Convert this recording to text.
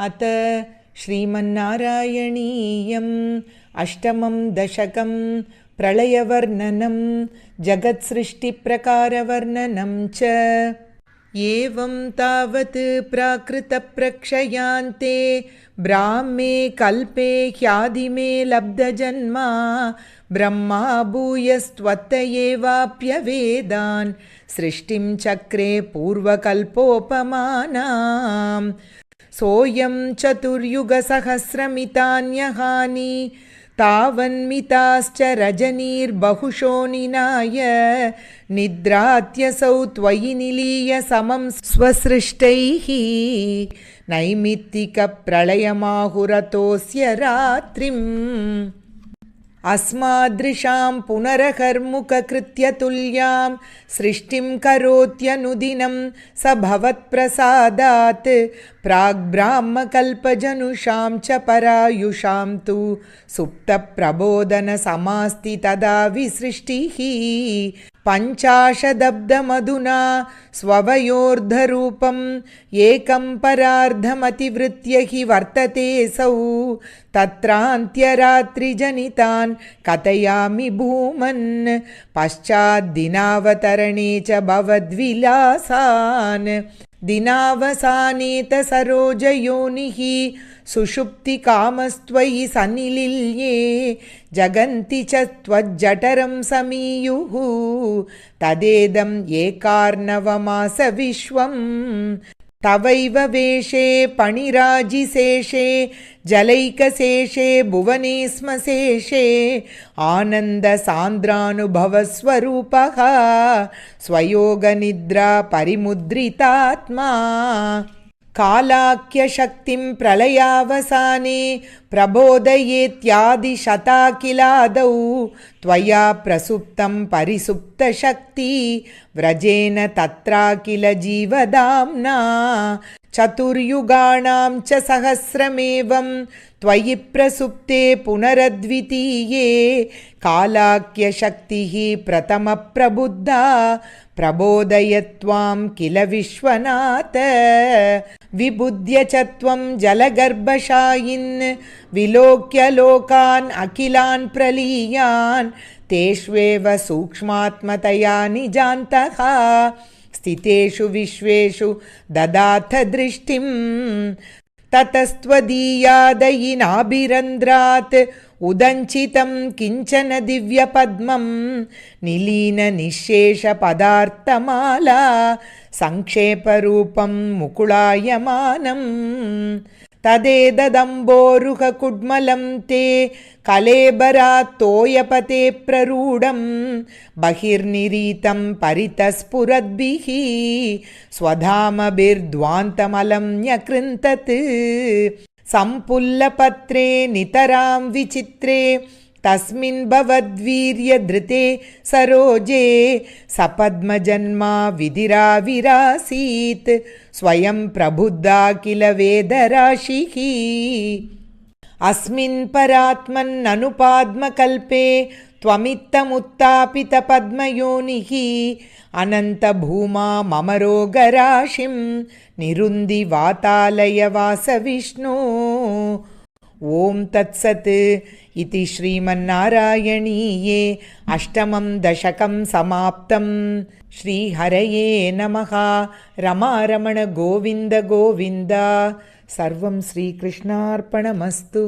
अत श्रीमन्नारायणीयम् अष्टमं दशकं प्रलयवर्णनं जगत्सृष्टिप्रकारवर्णनं च। एवं तावत् प्राकृतप्रक्षयान्ते ब्राह्मे कल्पे ह्यादिमे लब्धजन्मा ब्रह्मा भूयस्त्वत्त एवाप्यवेदान् सृष्टिं चक्रे पूर्वकल्पोपमानाम्। सोऽयं चतुर्युगसहस्रमितान्यहानि तावन्मिताश्च रजनीर्बहुशो निनाय निद्रात्यसौ त्वयि निलीय समं स्वसृष्टैः नैमित्तिकप्रलयमाहुरतोऽस्य रात्रिम्। अस्मादृशां पुनरहर्मुखकृत्यतुल्यां सृष्टिं करोत्यनुदिनं स भवत्प्रसादात् प्राग्ब्राह्मकल्पजनुषां च परायुषां तु सुप्तप्रबोधनसमास्ति तदा विसृष्टिः। पञ्चाशदब्दमधुना स्ववयोर्धरूपम् एकं परार्धमतिवृत्य हि वर्ततेऽसौ तत्रान्त्यरात्रिजनितान् कथयामि भूमन् पश्चाद्दिनावतरणे च भवद्विलासान्। दिनावसानेत सरोजयोनिः सुषुप्तिकामस्त्वयि सन्निलील्ये जगन्ति च त्वज्जठरं समीयुः तदेदं एकार्णवमास विश्वम्। तवैव वेशे पणिराजिशेषे जलैकशेषे भुवने स्म शेषे आनन्दसान्द्रानुभवस्वरूपः स्वयोगनिद्रा परिमुद्रितात्मा। कालाख्यशक्तिं प्रलयावसाने प्रबोधयेत्यादिशताकिलादौ त्वया प्रसुप्तं परिसुप्तशक्ति व्रजेन तत्राकिल जीवदाम्ना। चतुर्युगाणां च सहस्रमेवं त्वयि प्रसुप्ते पुनरद्वितीये कालाख्यशक्तिः प्रथमप्रबुद्धा प्रबोधयत्वां किल विश्वनाथ। विबुध्य च त्वं जलगर्भशायिन् विलोक्य लोकान् अखिलान् प्रलीयान् तेष्वेव सूक्ष्मात्मतया निजान्तः स्थितेषु विश्वेषु ददाथ दृष्टिं। ततस्त्वदीयादयिनाभिरन्ध्रात् उदञ्चितं किञ्चन दिव्यपद्मं निलीननिःशेषपदार्थमाला संक्षेपरूपं मुकुलायमानम्। तदेदम्बोरुहकुड्मलं ते कलेबरात् तोयपते प्ररूढं बहिर्निरीतं परितस्फुरद्भिः स्वधामभिर्ध्वान्तमलं न्यकृन्तत्। सम्पुल्लपत्रे नितरां विचित्रे तस्मिन् भवद्वीर्यधृते सरोजे सपद्मजन्मा विधिराविरासीत् स्वयं प्रबुद्धा किल वेदराशिः। अस्मिन् परात्मन्ननुपाद्मकल्पे त्वमित्तमुत्थापितपद्मयोनिः अनन्तभूमा मम रोगराशिं निरुन्धि वातालय वास विष्णु। ॐ तत्सत् इति श्रीमन्नारायणीये अष्टमं दशकं समाप्तं। श्रीहरये नमः। रमारमण गोविन्द गोविन्द। सर्वं श्रीकृष्णार्पणमस्तु।